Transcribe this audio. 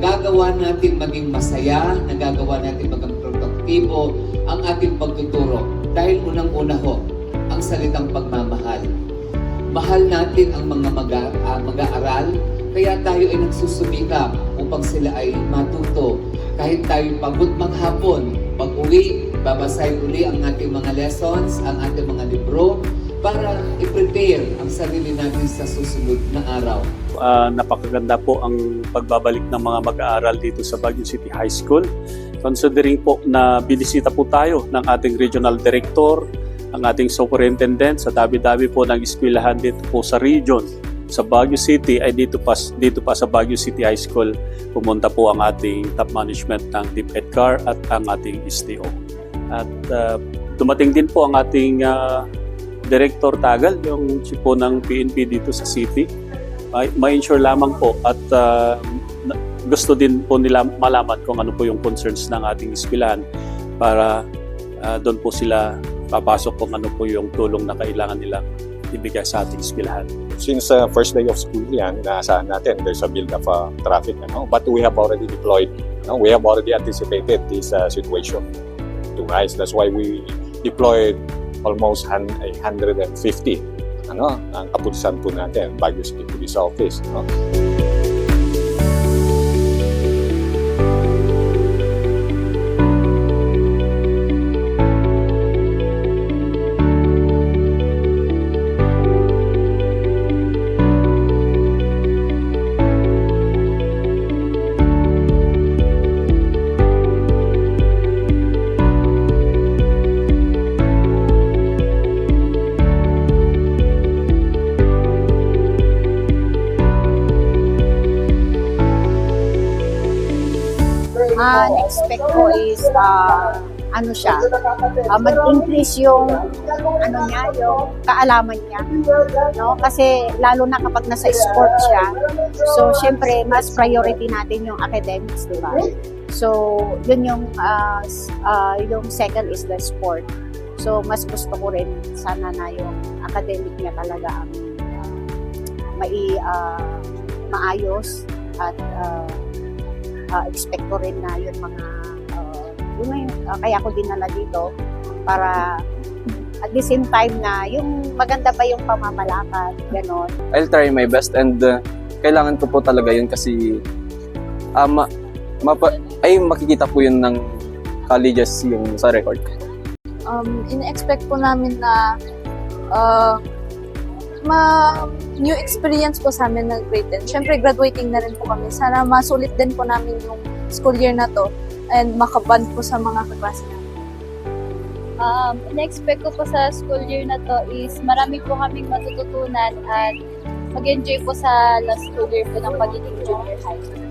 nagagawa natin maging masaya, nagagawa natin maging produktibo ang ating pagtuturo. Dahil unang-una ho, ang salitang pagmamahal. Mahal natin ang mga mag-aaral, kaya tayo ay nagsusumikap upang sila ay matuto. Kahit tayo pagod maghapon, pag-uwi, babasahin uli ang ating mga lessons, ang ating mga libro, para i-prepare ang sarili natin sa susunod na araw. Napakaganda po ang pagbabalik ng mga mag-aaral dito sa Baguio City High School. Considering po na binisita po tayo ng ating regional director, ang ating superintendent, sa dami-dami po ng eskwelahan dito po sa region. Sa Baguio City ay dito pa sa Baguio City High School pumunta po ang ating top management ng DepEdCar at ang ating STO. At dumating din po ang ating Director Tagal, yung chief po ng PNP dito sa city. Ma-ensure lamang po at gusto din po nila malaman kung ano po yung concerns ng ating eskwelahan para doon po sila papasok kung ano po yung tulong na kailangan nilang ibigay sa ating eskwelahan. Since first day of school yan, inaasahan natin there's a build of traffic. But we have already deployed, we have already anticipated this situation to rise. That's why we deployed almost 150 ang kapulisan po natin, Baguio City Police Office. Expect ko is mag-increase yung yung kaalaman niya, no? Kasi lalo na kapag nasa sport siya, so syempre mas priority natin yung academics, di ba? So yun yung second is the sport. So mas gusto ko rin sana na yung academic niya talaga ang maayos at expect ko rin na yung mga kaya ko dinala dito para at the same time na yung maganda pa yung pamamalakad, gano'n. I'll try my best and kailangan ko po talaga yun kasi makikita po yun ng colleges yung sa record. In-expect po namin na new experience po sa amin ng grade 10. Siyempre, graduating na rin po kami. Sana masulit din po namin yung school year na to and makaband po sa mga kaklase namin. In-expect ko po sa school year na to is marami po kaming matututunan at mag-enjoy po sa last school year po ng pagiging junior high.